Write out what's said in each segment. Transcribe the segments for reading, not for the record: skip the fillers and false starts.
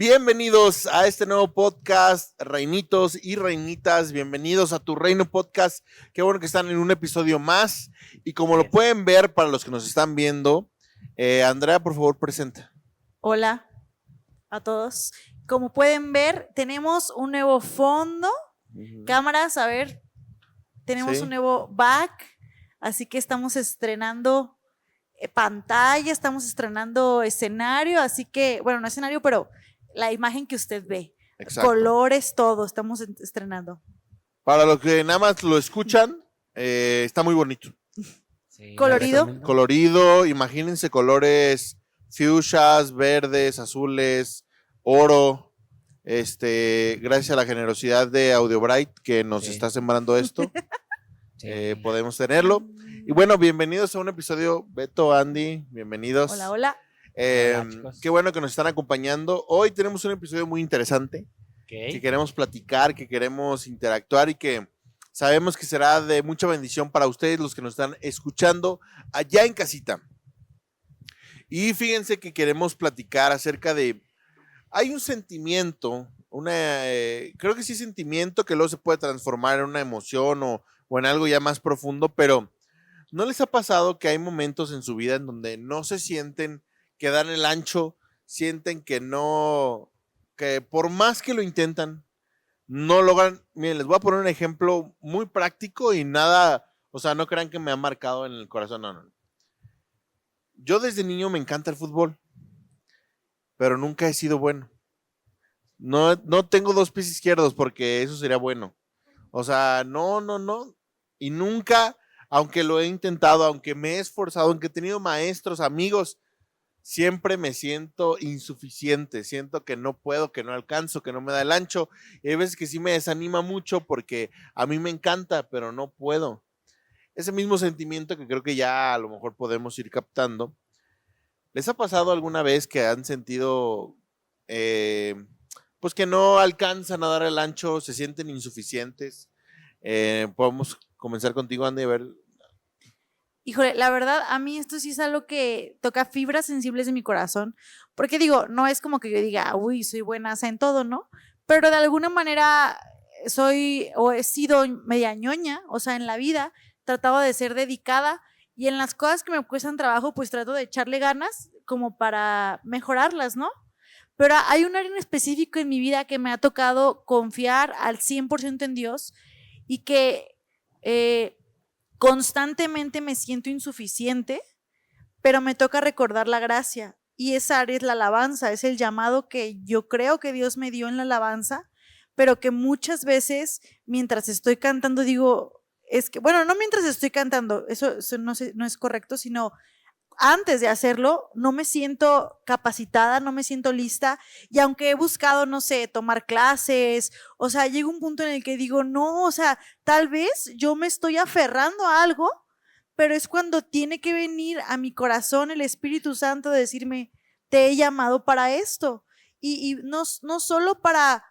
Bienvenidos a este nuevo podcast, reinitos y reinitas, bienvenidos a Tu Reino Podcast. Qué bueno que están en un episodio más y como lo pueden ver para los que nos están viendo, Andrea, por favor, presenta. Hola a todos. Como pueden ver, tenemos un nuevo fondo. Cámaras, a ver, tenemos un nuevo back, así que estamos estrenando pantalla, estamos estrenando escenario, así que, bueno, no escenario, pero la imagen que usted ve. Exacto. Colores, todo, estamos estrenando. Para los que nada más lo escuchan, está muy bonito. Sí, colorido. Colorido, imagínense colores fuchsias, verdes, azules, oro. Gracias a la generosidad de AudioBright que nos está sembrando esto, podemos tenerlo. Y bueno, bienvenidos a un episodio. Beto, Andy, bienvenidos. Hola, hola. Hola, qué bueno que nos están acompañando. Hoy tenemos un episodio muy interesante que queremos platicar, que queremos interactuar y que sabemos que será de mucha bendición para ustedes, los que nos están escuchando allá en casita. Y fíjense que queremos platicar acerca de... Hay un sentimiento, creo que sí sentimiento que luego se puede transformar en una emoción o en algo ya más profundo, pero ¿no les ha pasado que hay momentos en su vida en donde no se sienten que dan el ancho, sienten que no, que por más que lo intentan, no logran? Miren, les voy a poner un ejemplo muy práctico y nada, o sea, no crean que me ha marcado en el corazón, no. Yo desde niño me encanta el fútbol, pero nunca he sido bueno. No tengo dos pies izquierdos porque eso sería bueno. O sea, no. Y nunca, aunque lo he intentado, aunque me he esforzado, aunque he tenido maestros, amigos, siempre me siento insuficiente, siento que no puedo, que no alcanzo, que no me da el ancho. Y hay veces que sí me desanima mucho porque a mí me encanta, pero no puedo. Ese mismo sentimiento que creo que ya a lo mejor podemos ir captando. ¿Les ha pasado alguna vez que han sentido pues que no alcanzan a dar el ancho, se sienten insuficientes? Podemos comenzar contigo, Andy, a ver. Híjole, la verdad, a mí esto sí es algo que toca fibras sensibles de mi corazón, porque digo, no es como que yo diga, uy, soy buena en todo, ¿no? Pero de alguna manera soy o he sido media ñoña, o sea, en la vida trataba de ser dedicada y en las cosas que me cuestan trabajo, pues trato de echarle ganas como para mejorarlas, ¿no? Pero hay un área en específico en mi vida que me ha tocado confiar al 100% en Dios y que constantemente me siento insuficiente, pero me toca recordar la gracia. Y esa área es la alabanza, es el llamado que yo creo que Dios me dio en la alabanza, pero que muchas veces mientras estoy cantando digo, es que, bueno, no mientras estoy cantando, eso no es correcto, sino antes de hacerlo, no me siento capacitada, no me siento lista, y aunque he buscado, no sé, tomar clases, o sea, llega un punto en el que digo, no, o sea, tal vez yo me estoy aferrando a algo, pero es cuando tiene que venir a mi corazón el Espíritu Santo de decirme, te he llamado para esto, y no solo para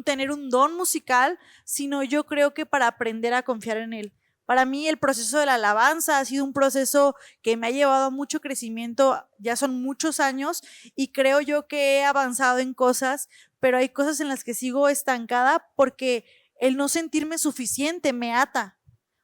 tener un don musical, sino yo creo que para aprender a confiar en Él. Para mí el proceso de la alabanza ha sido un proceso que me ha llevado a mucho crecimiento, ya son muchos años y creo yo que he avanzado en cosas, pero hay cosas en las que sigo estancada porque el no sentirme suficiente me ata,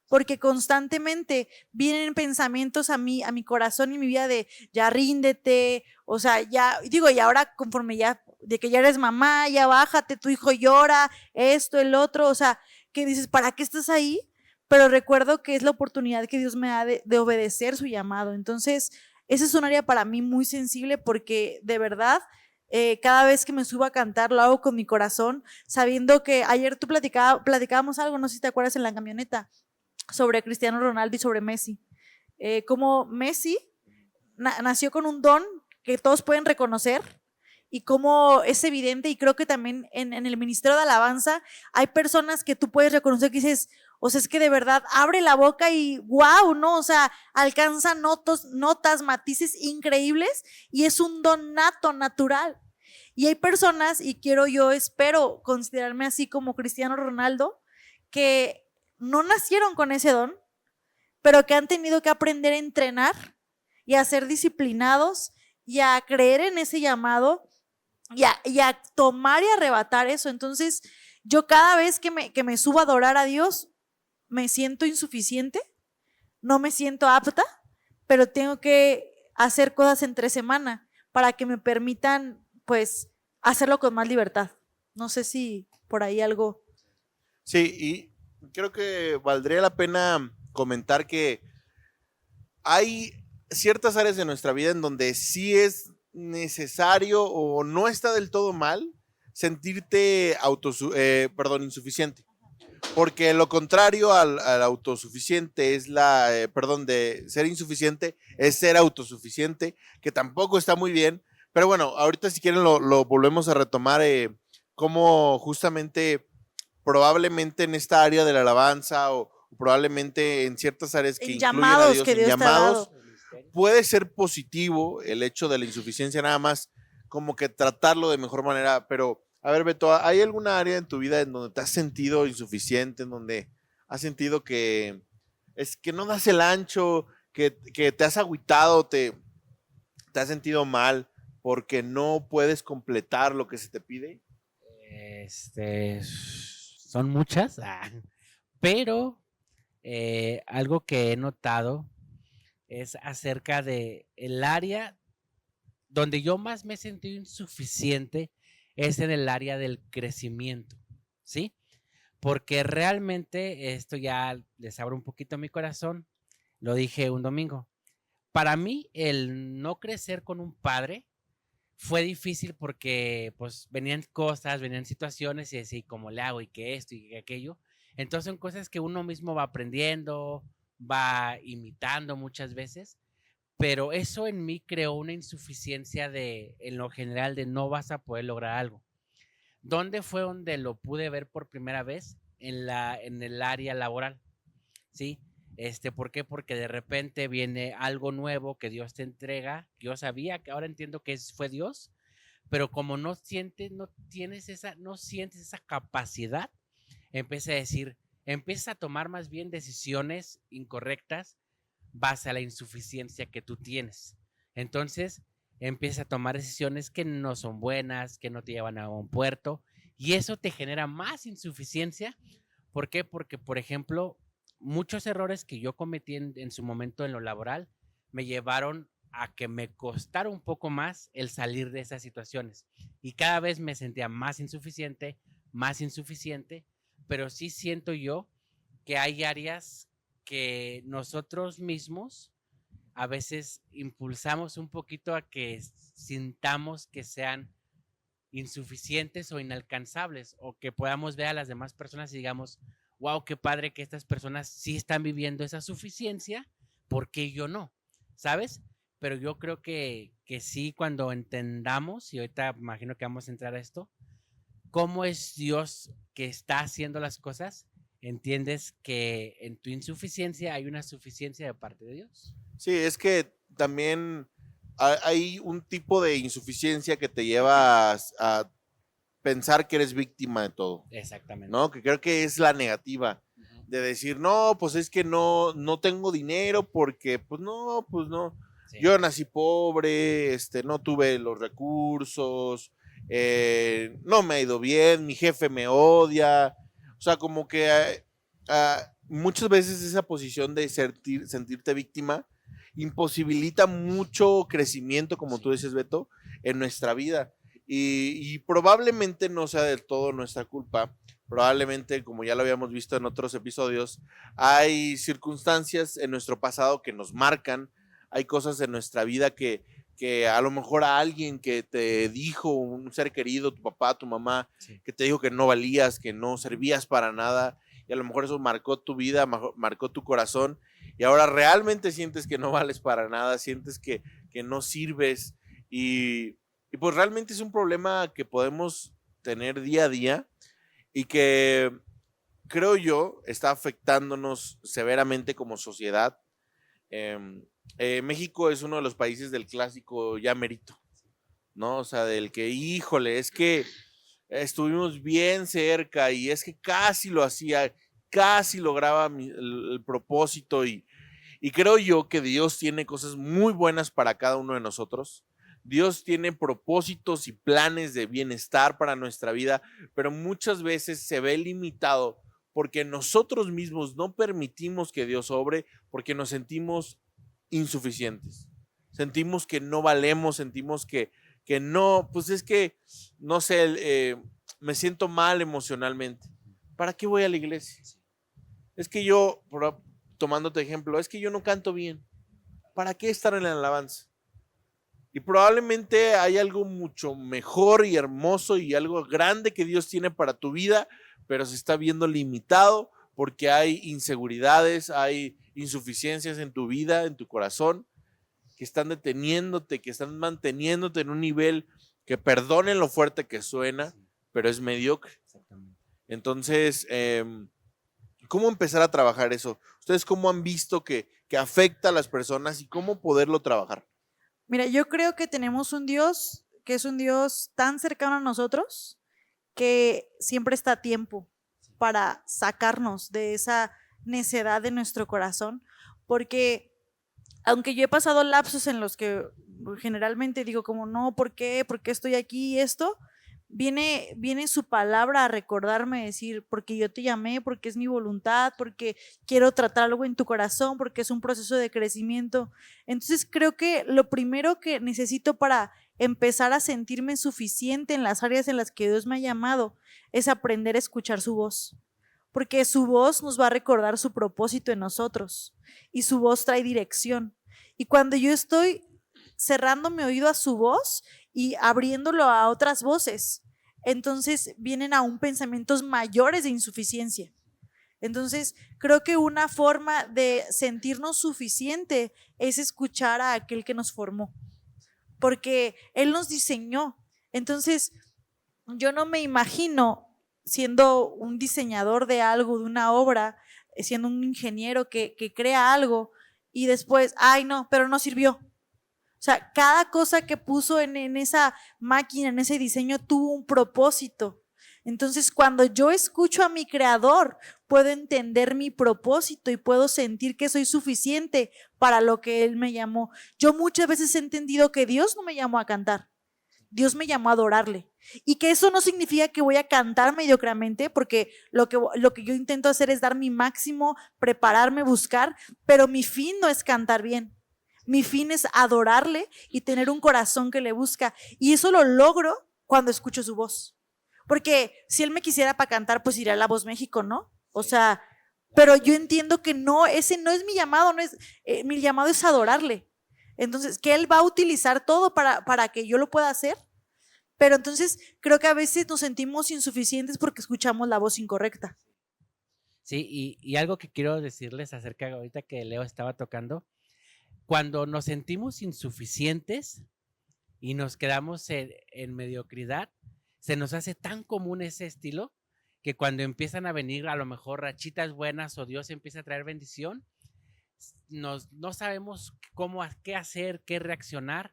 porque constantemente vienen pensamientos a mi corazón y mi vida de ya ríndete, o sea, ya, digo, y ahora conforme ya, de que ya eres mamá, ya bájate, tu hijo llora, esto, el otro, o sea, que dices, ¿para qué estás ahí? Pero recuerdo que es la oportunidad que Dios me da de obedecer su llamado. Entonces, ese es un área para mí muy sensible porque de verdad, cada vez que me subo a cantar lo hago con mi corazón, sabiendo que ayer tú platicábamos algo, no sé si te acuerdas en la camioneta, sobre Cristiano Ronaldo y sobre Messi. Como Messi nació con un don que todos pueden reconocer y cómo es evidente, y creo que también en el ministerio de alabanza hay personas que tú puedes reconocer que dices, o sea, es que de verdad abre la boca y wow, ¿no? O sea, alcanza notas, matices increíbles y es un don nato, natural. Y hay personas, y espero considerarme así como Cristiano Ronaldo, que no nacieron con ese don, pero que han tenido que aprender a entrenar y a ser disciplinados y a creer en ese llamado y a tomar y arrebatar eso. Entonces, yo cada vez que me subo a adorar a Dios, me siento insuficiente, no me siento apta, pero tengo que hacer cosas entre semana para que me permitan, pues, hacerlo con más libertad. No sé si por ahí algo. Sí, y creo que valdría la pena comentar que hay ciertas áreas de nuestra vida en donde sí es necesario o no está del todo mal sentirte insuficiente. Porque lo contrario al autosuficiente es de ser insuficiente, es ser autosuficiente, que tampoco está muy bien. Pero bueno, ahorita si quieren lo volvemos a retomar, como justamente probablemente en esta área de la alabanza o probablemente en ciertas áreas que incluyen a Dios, que Dios en llamados, te ha dado. puede ser positivo el hecho de la insuficiencia, nada más como que tratarlo de mejor manera. Pero a ver, Beto, ¿hay alguna área en tu vida en donde te has sentido insuficiente, en donde has sentido que no das el ancho, que te has agüitado, te has sentido mal porque no puedes completar lo que se te pide? Son muchas, pero algo que he notado es acerca de el área donde yo más me he sentido insuficiente, es en el área del crecimiento, ¿sí? Porque realmente esto ya les abro un poquito mi corazón, lo dije un domingo. Para mí, el no crecer con un padre fue difícil porque pues venían cosas, venían situaciones y decir, ¿cómo le hago? Y que esto y que aquello. Entonces son cosas que uno mismo va aprendiendo, va imitando muchas veces, pero eso en mí creó una insuficiencia en lo general, de no vas a poder lograr algo. ¿Dónde fue donde lo pude ver por primera vez? En el área laboral, ¿sí? ¿Por qué? Porque de repente viene algo nuevo que Dios te entrega. Yo sabía que ahora entiendo que fue Dios, pero como no sientes esa capacidad, empiezas a tomar más bien decisiones incorrectas base a la insuficiencia que tú tienes. Entonces, empiezas a tomar decisiones que no son buenas, que no te llevan a un puerto, y eso te genera más insuficiencia. ¿Por qué? Porque, por ejemplo, muchos errores que yo cometí en su momento en lo laboral me llevaron a que me costara un poco más el salir de esas situaciones. Y cada vez me sentía más insuficiente, pero sí siento yo que hay áreas que nosotros mismos a veces impulsamos un poquito a que sintamos que sean insuficientes o inalcanzables, o que podamos ver a las demás personas y digamos, wow, qué padre que estas personas sí están viviendo esa suficiencia, ¿por qué yo no? ¿Sabes? Pero yo creo que sí, cuando entendamos, y ahorita imagino que vamos a entrar a esto, cómo es Dios que está haciendo las cosas, entiendes que en tu insuficiencia hay una suficiencia de parte de Dios. Sí, es que también hay un tipo de insuficiencia que te lleva a pensar que eres víctima de todo. Exactamente. ¿No? Que creo que es la negativa. De decir, no, pues es que no tengo dinero porque, pues no. Sí. Yo nací pobre, no tuve los recursos, no me ha ido bien, mi jefe me odia. O sea, como que muchas veces esa posición de sentirte víctima imposibilita mucho crecimiento, como tú dices, Beto, en nuestra vida. Y probablemente no sea del todo nuestra culpa. Probablemente, como ya lo habíamos visto en otros episodios, hay circunstancias en nuestro pasado que nos marcan, hay cosas en nuestra vida que a lo mejor a alguien que te dijo, un ser querido, tu papá, tu mamá, sí, que te dijo que no valías, que no servías para nada, y a lo mejor eso marcó tu vida, marcó tu corazón, y ahora realmente sientes que no vales para nada, sientes que no sirves, y pues realmente es un problema que podemos tener día a día y que creo yo está afectándonos severamente como sociedad. México es uno de los países del clásico ya merito, ¿no? O sea, del que, híjole, es que estuvimos bien cerca y es que casi lo hacía, casi lograba el propósito y creo yo que Dios tiene cosas muy buenas para cada uno de nosotros. Dios tiene propósitos y planes de bienestar para nuestra vida, pero muchas veces se ve limitado porque nosotros mismos no permitimos que Dios obre, porque nos sentimos insuficientes. Sentimos que no valemos, sentimos que no, pues es que, no sé, me siento mal emocionalmente. ¿Para qué voy a la iglesia? Es que yo, tomándote ejemplo, es que yo no canto bien. ¿Para qué estar en la alabanza? Y probablemente hay algo mucho mejor y hermoso y algo grande que Dios tiene para tu vida, pero se está viendo limitado porque hay inseguridades, hay insuficiencias en tu vida, en tu corazón, que están deteniéndote, que están manteniéndote en un nivel que, perdonen lo fuerte que suena, pero es mediocre. Entonces, ¿cómo empezar a trabajar eso? ¿Ustedes cómo han visto que afecta a las personas y cómo poderlo trabajar? Mira, yo creo que tenemos un Dios que es un Dios tan cercano a nosotros que siempre está a tiempo para sacarnos de esa necedad de nuestro corazón, porque aunque yo he pasado lapsos en los que generalmente digo como no, ¿por qué? ¿Por qué estoy aquí y esto? Viene su palabra a recordarme, decir, porque yo te llamé, porque es mi voluntad, porque quiero tratar algo en tu corazón, porque es un proceso de crecimiento. Entonces creo que lo primero que necesito para empezar a sentirme suficiente en las áreas en las que Dios me ha llamado es aprender a escuchar su voz, porque su voz nos va a recordar su propósito en nosotros y su voz trae dirección. Y cuando yo estoy cerrando mi oído a su voz y abriéndolo a otras voces, entonces vienen aún pensamientos mayores de insuficiencia. Entonces creo que una forma de sentirnos suficiente es escuchar a aquel que nos formó, porque Él nos diseñó. Entonces yo no me imagino siendo un diseñador de algo, de una obra, siendo un ingeniero que crea algo y después, ay no, pero no sirvió. O sea, cada cosa que puso en esa máquina, en ese diseño, tuvo un propósito. Entonces, cuando yo escucho a mi creador, puedo entender mi propósito y puedo sentir que soy suficiente para lo que Él me llamó. Yo muchas veces he entendido que Dios no me llamó a cantar. Dios me llamó a adorarle. Y que eso no significa que voy a cantar mediocremente, porque lo que yo intento hacer es dar mi máximo, prepararme, buscar, pero mi fin no es cantar bien. Mi fin es adorarle y tener un corazón que le busca. Y eso lo logro cuando escucho su voz. Porque si Él me quisiera para cantar, pues iría a La Voz México, ¿no? O sea, pero yo entiendo que no, ese no es mi llamado, no es, mi llamado es adorarle. Entonces, que Él va a utilizar todo para que yo lo pueda hacer. Pero entonces creo que a veces nos sentimos insuficientes porque escuchamos la voz incorrecta. Sí, y algo que quiero decirles acerca ahorita que Leo estaba tocando, cuando nos sentimos insuficientes y nos quedamos en mediocridad, se nos hace tan común ese estilo que cuando empiezan a venir a lo mejor rachitas buenas o Dios empieza a traer bendición, no sabemos qué hacer, qué reaccionar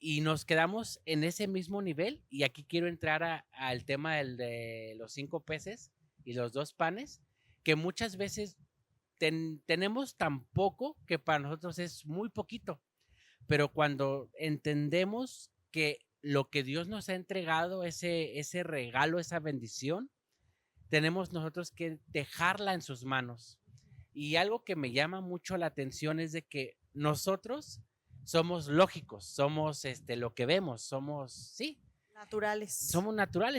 y nos quedamos en ese mismo nivel. Y aquí quiero entrar al tema de los 5 peces y los 2 panes, que muchas veces tenemos tan poco que para nosotros es muy poquito, pero cuando entendemos que lo que Dios nos ha entregado, ese regalo, esa bendición, tenemos nosotros que dejarla en sus manos. Y algo que me llama mucho la atención es de que nosotros somos lógicos, somos lo que vemos, somos naturales,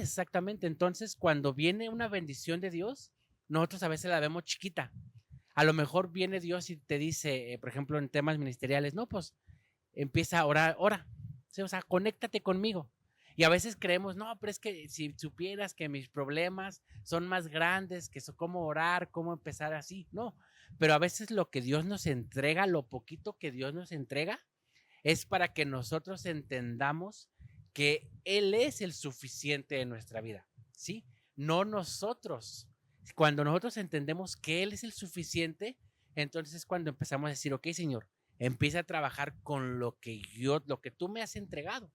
exactamente. Entonces, cuando viene una bendición de Dios, nosotros a veces la vemos chiquita. A lo mejor viene Dios y te dice, por ejemplo, en temas ministeriales, no, pues empieza a orar, ora, ¿sí? O sea, conéctate conmigo. Y a veces creemos, no, pero es que si supieras que mis problemas son más grandes, que cómo orar, cómo empezar así, no. Pero a veces lo que Dios nos entrega, lo poquito que Dios nos entrega, es para que nosotros entendamos que Él es el suficiente en nuestra vida, ¿sí? No nosotros. Cuando nosotros entendemos que Él es el suficiente, entonces es cuando empezamos a decir, ok, Señor, empieza a trabajar con lo que tú me has entregado.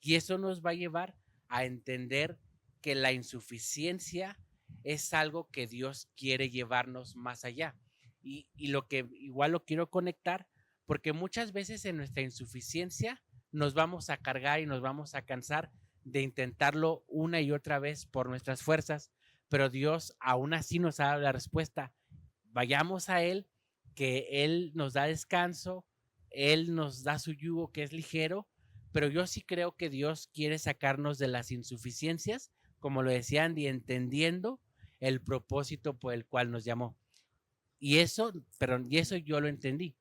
Y eso nos va a llevar a entender que la insuficiencia es algo que Dios quiere llevarnos más allá. Y lo que igual lo quiero conectar, porque muchas veces en nuestra insuficiencia nos vamos a cargar y nos vamos a cansar de intentarlo una y otra vez por nuestras fuerzas, pero Dios aún así nos da la respuesta. Vayamos a Él, que Él nos da descanso, Él nos da su yugo que es ligero, pero yo sí creo que Dios quiere sacarnos de las insuficiencias, como lo decía Andy, entendiendo el propósito por el cual nos llamó. Y eso yo lo entendí.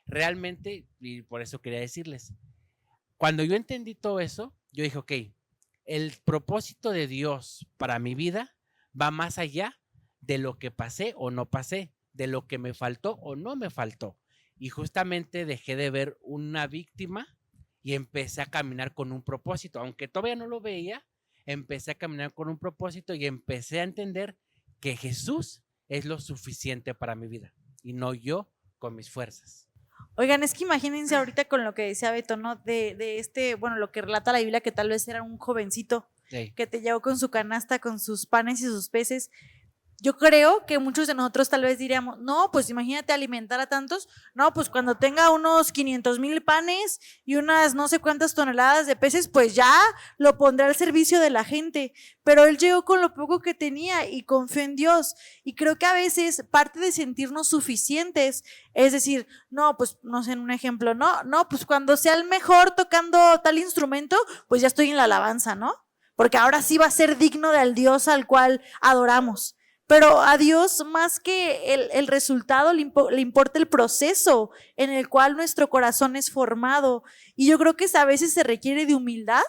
Realmente, y por eso quería decirles, cuando yo entendí todo eso, yo dije, ok, el propósito de Dios para mi vida va más allá de lo que pasé o no pasé, de lo que me faltó o no me faltó. Y justamente dejé de ver una víctima y empecé a caminar con un propósito. Aunque todavía no lo veía, empecé a caminar con un propósito y empecé a entender que Jesús es lo suficiente para mi vida y no yo con mis fuerzas. Oigan, es que imagínense ahorita con lo que decía Beto, ¿no? Bueno, lo que relata la Biblia, que tal vez era un jovencito que te llegó con su canasta, con sus panes y sus peces. Yo creo que muchos de nosotros tal vez diríamos, no, pues imagínate alimentar a tantos, no, pues cuando tenga unos 500,000 panes y unas no sé cuántas toneladas de peces, pues ya lo pondré al servicio de la gente. Pero él llegó con lo poco que tenía y confió en Dios. Y creo que a veces parte de sentirnos suficientes es decir, no, pues no sé, en un ejemplo, no, pues cuando sea el mejor tocando tal instrumento, pues ya estoy en la alabanza, ¿no? Porque ahora sí va a ser digno del Dios al cual adoramos. Pero a Dios, más que el resultado, le importa el proceso en el cual nuestro corazón es formado. Y yo creo que a veces se requiere de humildad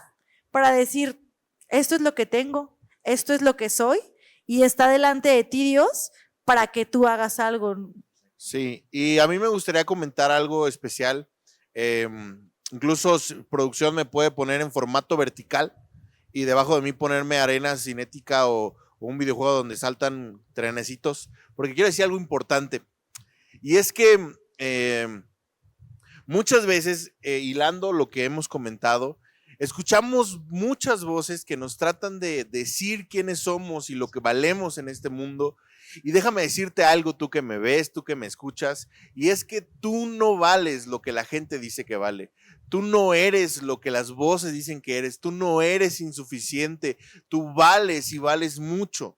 para decir, esto es lo que tengo, esto es lo que soy, y está delante de ti, Dios, para que tú hagas algo. Sí, y a mí me gustaría comentar algo especial. Incluso producción me puede poner en formato vertical y debajo de mí ponerme arena cinética o un videojuego donde saltan trenecitos, porque quiero decir algo importante. Y es que muchas veces, hilando lo que hemos comentado, escuchamos muchas voces que nos tratan de decir quiénes somos y lo que valemos en este mundo. Y déjame decirte algo, tú que me ves, tú que me escuchas, y es que tú no vales lo que la gente dice que vale. Tú no eres lo que las voces dicen que eres. Tú no eres insuficiente. Tú vales y vales mucho.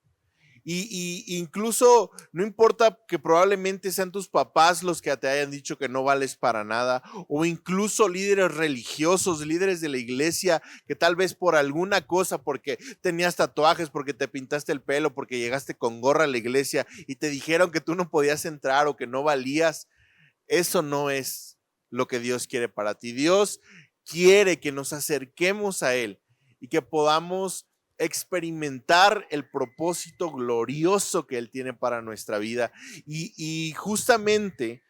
Y incluso no importa que probablemente sean tus papás los que te hayan dicho que no vales para nada, o incluso líderes religiosos, líderes de la iglesia, que tal vez por alguna cosa, porque tenías tatuajes, porque te pintaste el pelo, porque llegaste con gorra a la iglesia y te dijeron que tú no podías entrar o que no valías. Eso no es lo que Dios quiere para ti. Dios quiere que nos acerquemos a Él y que podamos experimentar el propósito glorioso que Él tiene para nuestra vida. Y justamente,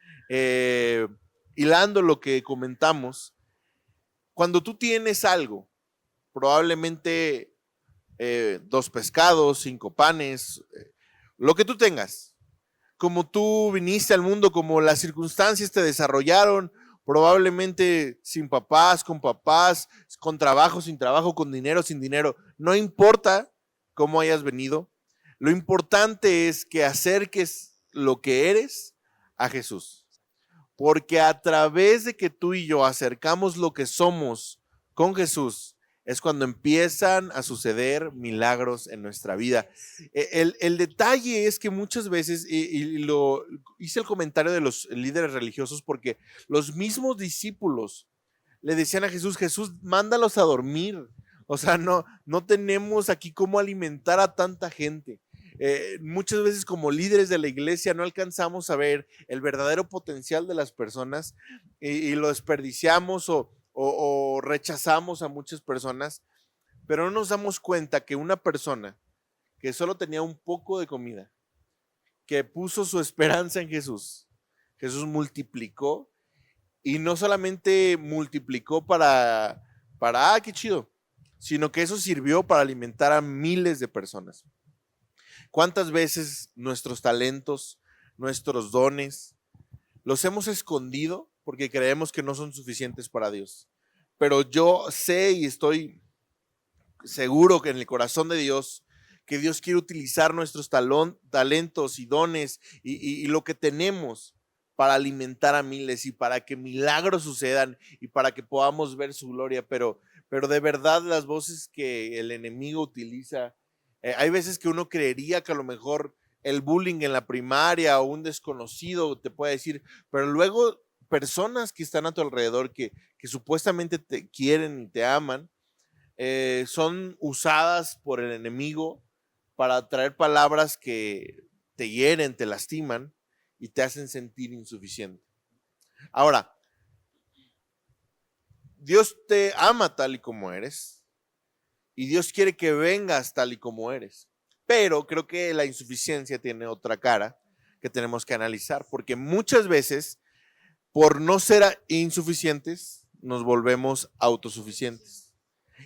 hilando lo que comentamos, cuando tú tienes algo, probablemente 2 pescados, 5 panes, lo que tú tengas, como tú viniste al mundo, como las circunstancias te desarrollaron, probablemente sin papás, con trabajo, sin trabajo, con dinero, sin dinero. No importa cómo hayas venido, lo importante es que acerques lo que eres a Jesús. Porque a través de que tú y yo acercamos lo que somos con Jesús, es cuando empiezan a suceder milagros en nuestra vida. El detalle es que muchas veces, y lo hice el comentario de los líderes religiosos, porque los mismos discípulos le decían a Jesús, Jesús, mándalos a dormir. O sea, no tenemos aquí cómo alimentar a tanta gente. Muchas veces como líderes de la iglesia no alcanzamos a ver el verdadero potencial de las personas y lo desperdiciamos o rechazamos a muchas personas, pero no nos damos cuenta que una persona que solo tenía un poco de comida, que puso su esperanza en Jesús, Jesús multiplicó, y no solamente multiplicó para qué chido, sino que eso sirvió para alimentar a miles de personas. ¿Cuántas veces nuestros talentos, nuestros dones, los hemos escondido porque creemos que no son suficientes para Dios? Pero yo sé y estoy seguro que en el corazón de Dios, que Dios quiere utilizar nuestros talentos y dones y lo que tenemos para alimentar a miles y para que milagros sucedan y para que podamos ver su gloria, pero de verdad las voces que el enemigo utiliza, hay veces que uno creería que a lo mejor el bullying en la primaria o un desconocido te puede decir, pero luego personas que están a tu alrededor que supuestamente te quieren y te aman, son usadas por el enemigo para traer palabras que te hieren, te lastiman y te hacen sentir insuficiente. Ahora, Dios te ama tal y como eres y Dios quiere que vengas tal y como eres, pero creo que la insuficiencia tiene otra cara que tenemos que analizar, porque muchas veces por no ser insuficientes nos volvemos autosuficientes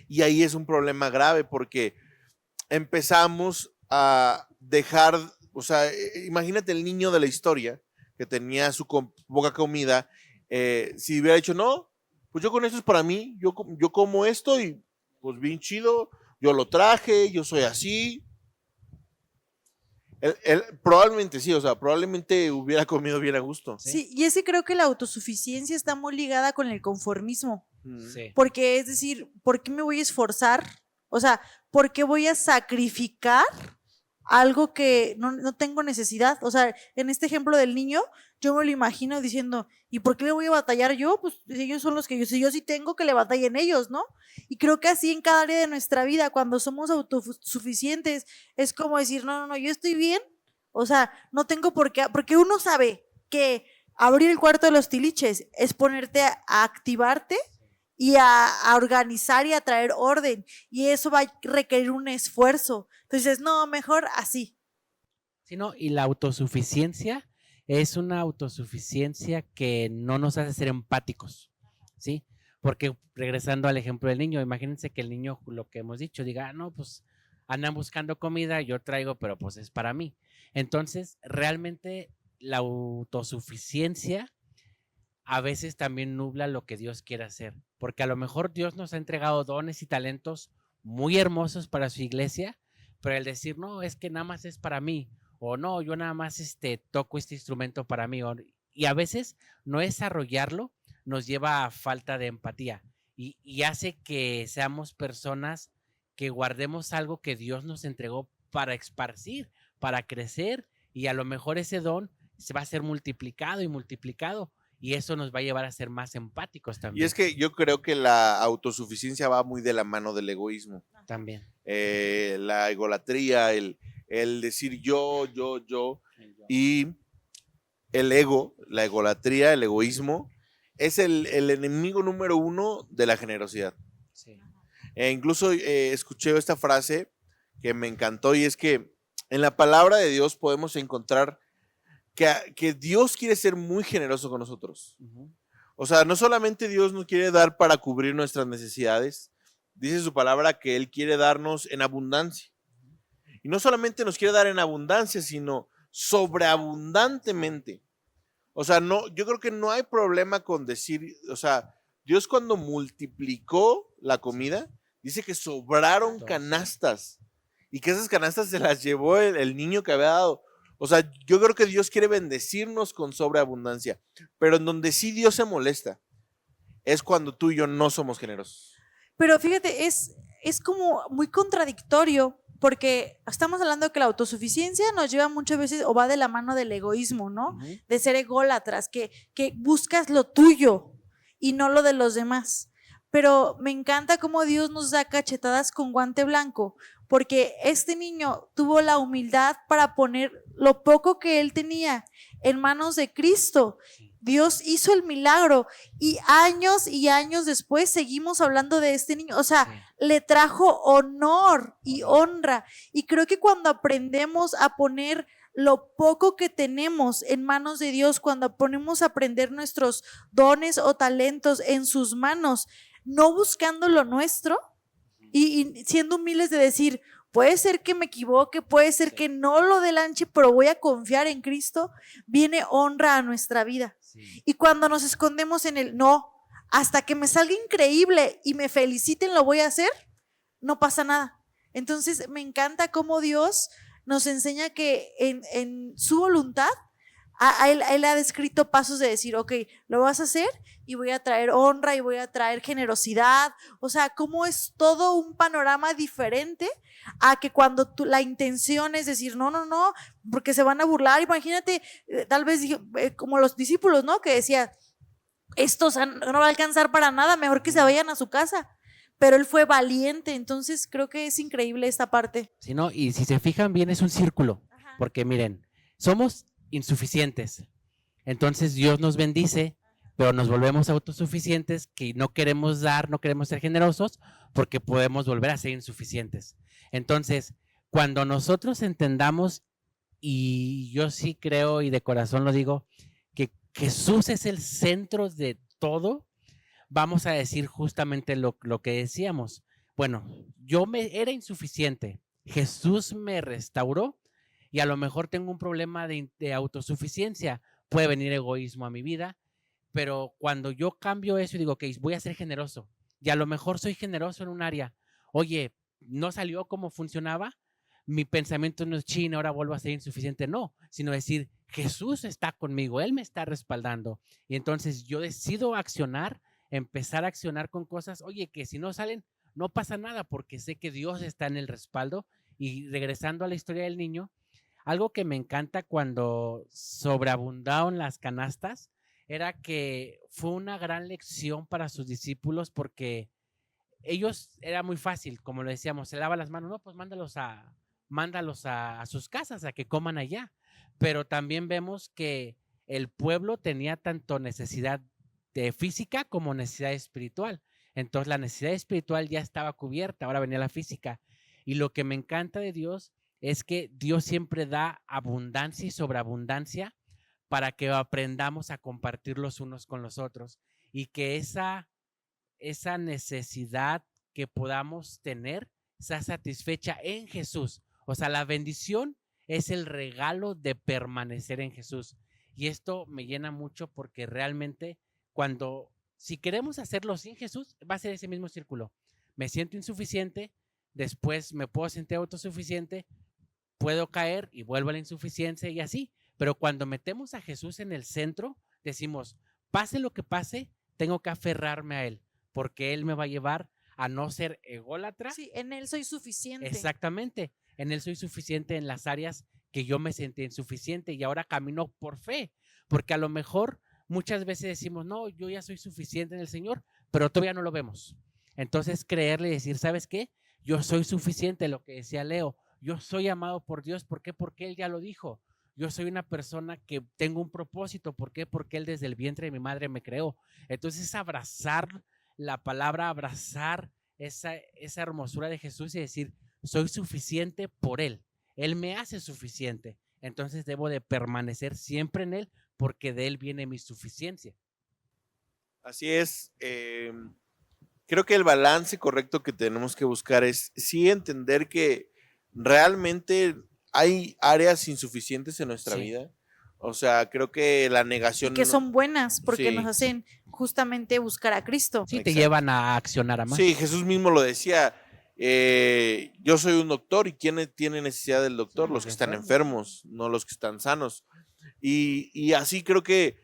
y ahí es un problema grave porque empezamos a dejar, o sea, imagínate el niño de la historia que tenía su poca comida, si hubiera dicho, no, pues yo con esto es para mí, yo como esto y pues bien chido, yo lo traje, yo soy así. Él probablemente sí, o sea, probablemente hubiera comido bien a gusto. Sí, y ese creo que la autosuficiencia está muy ligada con el conformismo. Sí. Porque es decir, ¿por qué me voy a esforzar? O sea, ¿por qué voy a sacrificar algo que no tengo necesidad? O sea, en este ejemplo del niño, yo me lo imagino diciendo, ¿y por qué le voy a batallar yo? Pues ellos son los que yo sí tengo, que le batallen ellos, ¿no? Y creo que así en cada área de nuestra vida, cuando somos autosuficientes, es como decir, no, yo estoy bien, o sea, no tengo por qué, porque uno sabe que abrir el cuarto de los tiliches es ponerte a activarte y a organizar y a traer orden, y eso va a requerir un esfuerzo. Entonces, no, mejor así. Sí, no, y la autosuficiencia es una autosuficiencia que no nos hace ser empáticos, ¿sí? Porque regresando al ejemplo del niño, imagínense que el niño, lo que hemos dicho, diga, no, pues andan buscando comida, yo traigo, pero pues es para mí. Entonces, realmente la autosuficiencia a veces también nubla lo que Dios quiere hacer, porque a lo mejor Dios nos ha entregado dones y talentos muy hermosos para su iglesia, pero el decir, no, es que nada más es para mí, o no, yo nada más toco este instrumento para mí, y a veces no desarrollarlo nos lleva a falta de empatía y hace que seamos personas que guardemos algo que Dios nos entregó para esparcir, para crecer, y a lo mejor ese don se va a ser multiplicado y multiplicado, y eso nos va a llevar a ser más empáticos también. Y es que yo creo que la autosuficiencia va muy de la mano del egoísmo. También. La egolatría, el decir yo. Y el ego, la egolatría, el egoísmo, es el enemigo número uno de la generosidad. Sí. Incluso escuché esta frase que me encantó, y es que en la palabra de Dios podemos encontrar que Dios quiere ser muy generoso con nosotros. Uh-huh. O sea, no solamente Dios nos quiere dar para cubrir nuestras necesidades, dice su palabra que Él quiere darnos en abundancia. Y no solamente nos quiere dar en abundancia, sino sobreabundantemente. O sea, no, yo creo que no hay problema con decir, o sea, Dios cuando multiplicó la comida, dice que sobraron canastas y que esas canastas se las llevó el niño que había dado. O sea, yo creo que Dios quiere bendecirnos con sobreabundancia, pero en donde sí Dios se molesta es cuando tú y yo no somos generosos. Pero fíjate, es como muy contradictorio, porque estamos hablando de que la autosuficiencia nos lleva muchas veces o va de la mano del egoísmo, ¿no? Uh-huh. De ser ególatras, que buscas lo tuyo y no lo de los demás. Pero me encanta cómo Dios nos da cachetadas con guante blanco, porque este niño tuvo la humildad para poner lo poco que él tenía en manos de Cristo. Dios hizo el milagro y años después seguimos hablando de este niño. O sea, le trajo honor y honra. Y creo que cuando aprendemos a poner lo poco que tenemos en manos de Dios, cuando ponemos a aprender nuestros dones o talentos en sus manos, no buscando lo nuestro y siendo humildes de decir, puede ser que me equivoque, puede ser que no lo delanche, pero voy a confiar en Cristo, viene honra a nuestra vida. Sí. Y cuando nos escondemos en el no, hasta que me salga increíble y me feliciten lo voy a hacer, no pasa nada. Entonces me encanta cómo Dios nos enseña que en su voluntad Él ha descrito pasos de decir, ok, lo vas a hacer y voy a traer honra y voy a traer generosidad. O sea, cómo es todo un panorama diferente a que cuando la intención es decir, no, porque se van a burlar. Imagínate, tal vez como los discípulos, ¿no? Que decía, esto no va a alcanzar para nada, mejor que se vayan a su casa. Pero él fue valiente, entonces creo que es increíble esta parte. Sí, ¿no? Y si se fijan bien es un círculo, porque miren, somos insuficientes, entonces Dios nos bendice, pero nos volvemos autosuficientes, que no queremos dar, no queremos ser generosos, porque podemos volver a ser insuficientes. Entonces, cuando nosotros entendamos, y yo sí creo y de corazón lo digo, que Jesús es el centro de todo, vamos a decir justamente lo que decíamos. Bueno, era insuficiente, Jesús me restauró y a lo mejor tengo un problema de autosuficiencia, puede venir egoísmo a mi vida, pero cuando yo cambio eso y digo, ok, voy a ser generoso y a lo mejor soy generoso en un área, oye, no salió como funcionaba, mi pensamiento no es chino, ahora vuelvo a ser insuficiente, no, sino decir, Jesús está conmigo, Él me está respaldando y entonces yo decido empezar a accionar con cosas, oye, que si no salen, no pasa nada porque sé que Dios está en el respaldo. Y regresando a la historia del niño, algo que me encanta cuando sobreabundaron las canastas era que fue una gran lección para sus discípulos porque ellos era muy fácil, como lo decíamos, se lava las manos, no, pues mándalos a sus casas a que coman allá. Pero también vemos que el pueblo tenía tanto necesidad física como necesidad espiritual. Entonces la necesidad espiritual ya estaba cubierta, ahora venía la física. Y lo que me encanta de Dios es que Dios siempre da abundancia y sobreabundancia para que aprendamos a compartir los unos con los otros y que esa necesidad que podamos tener sea satisfecha en Jesús. O sea, la bendición es el regalo de permanecer en Jesús. Y esto me llena mucho porque realmente si queremos hacerlo sin Jesús, va a ser ese mismo círculo. Me siento insuficiente, después me puedo sentir autosuficiente, puedo caer y vuelvo a la insuficiencia y así. Pero cuando metemos a Jesús en el centro, decimos, pase lo que pase, tengo que aferrarme a Él, porque Él me va a llevar a no ser ególatra. Sí, en Él soy suficiente. Exactamente, en Él soy suficiente en las áreas que yo me sentí insuficiente y ahora camino por fe, porque a lo mejor muchas veces decimos, no, yo ya soy suficiente en el Señor, pero todavía no lo vemos. Entonces creerle y decir, ¿sabes qué? Yo soy suficiente, lo que decía Leo, yo soy amado por Dios, ¿por qué? Porque Él ya lo dijo. Yo soy una persona que tengo un propósito, ¿por qué? Porque Él desde el vientre de mi madre me creó. Entonces abrazar la palabra, abrazar esa hermosura de Jesús y decir, soy suficiente por Él. Él me hace suficiente. Entonces debo de permanecer siempre en Él porque de Él viene mi suficiencia. Así es. Creo que el balance correcto que tenemos que buscar es sí entender que realmente hay áreas insuficientes en nuestra vida. O sea, creo que la negación... Y que son buenas porque nos hacen justamente buscar a Cristo. Sí, te llevan a accionar a más. Sí, Jesús mismo lo decía. Yo soy un doctor y ¿quién tiene necesidad del doctor? Los que están enfermos, no los que están sanos. Y así creo que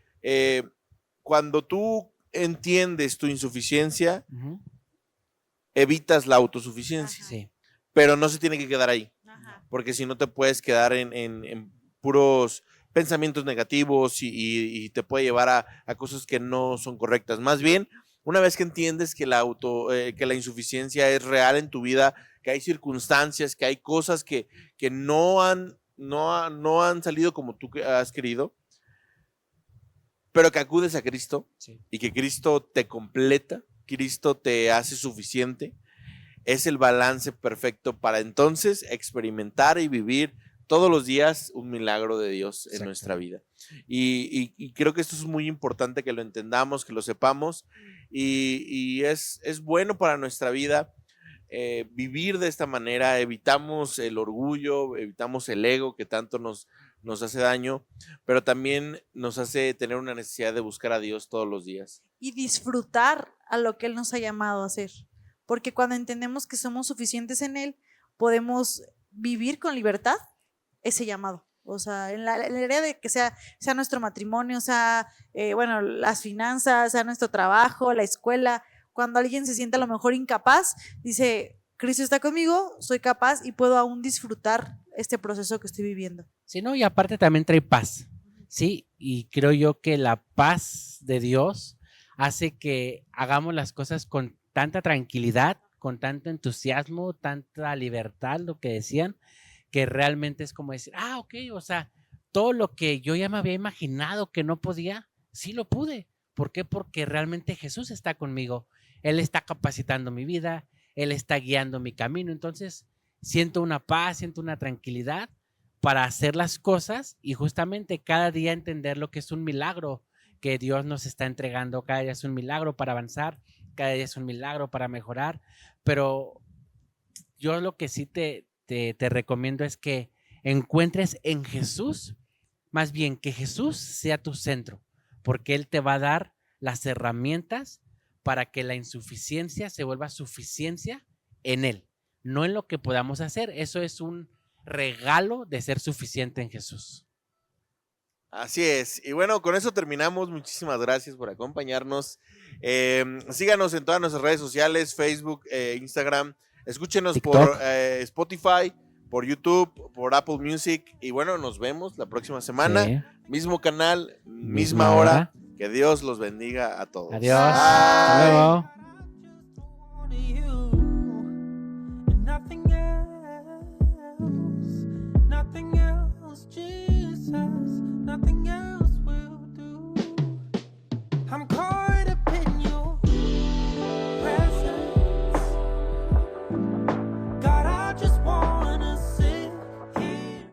cuando tú entiendes tu insuficiencia, evitas la autosuficiencia. Sí. Pero no se tiene que quedar ahí. Porque si no te puedes quedar en puros pensamientos negativos y te puede llevar a cosas que no son correctas. Más bien, una vez que entiendes que la insuficiencia es real en tu vida, que hay circunstancias, que hay cosas que no han salido como tú has querido, pero que acudes a Cristo y que Cristo te completa, Cristo te hace suficiente, es el balance perfecto para entonces experimentar y vivir todos los días un milagro de Dios en nuestra vida. Y creo que esto es muy importante que lo entendamos, que lo sepamos, y es bueno para nuestra vida vivir de esta manera. Evitamos el orgullo, evitamos el ego que tanto nos hace daño, pero también nos hace tener una necesidad de buscar a Dios todos los días. Y disfrutar a lo que Él nos ha llamado a hacer. Porque cuando entendemos que somos suficientes en Él, podemos vivir con libertad ese llamado. O sea, en la área de que sea nuestro matrimonio, sea, las finanzas, sea nuestro trabajo, la escuela. Cuando alguien se siente a lo mejor incapaz, dice, Cristo está conmigo, soy capaz y puedo aún disfrutar este proceso que estoy viviendo. Sí, no, y aparte también trae paz, ¿sí? Y creo yo que la paz de Dios hace que hagamos las cosas con tanta tranquilidad, con tanto entusiasmo, tanta libertad, lo que decían, que realmente es como decir, ok, o sea, todo lo que yo ya me había imaginado que no podía, sí lo pude. ¿Por qué? Porque realmente Jesús está conmigo. Él está capacitando mi vida, Él está guiando mi camino. Entonces, siento una paz, siento una tranquilidad para hacer las cosas y justamente cada día entender lo que es un milagro que Dios nos está entregando. Cada día es un milagro para avanzar, cada día es un milagro para mejorar, pero yo lo que sí te recomiendo es que encuentres en Jesús, más bien que Jesús sea tu centro, porque Él te va a dar las herramientas para que la insuficiencia se vuelva suficiencia en Él, no en lo que podamos hacer. Eso es un regalo de ser suficiente en Jesús. Así es. Y bueno, con eso terminamos. Muchísimas gracias por acompañarnos. Síganos en todas nuestras redes sociales, Facebook, Instagram. Escúchenos TikTok, por Spotify, por YouTube, por Apple Music. Y bueno, nos vemos la próxima semana. Sí. Mismo canal, misma hora. Que Dios los bendiga a todos. Adiós. Hasta luego. Nothing else, Jesus, nothing else.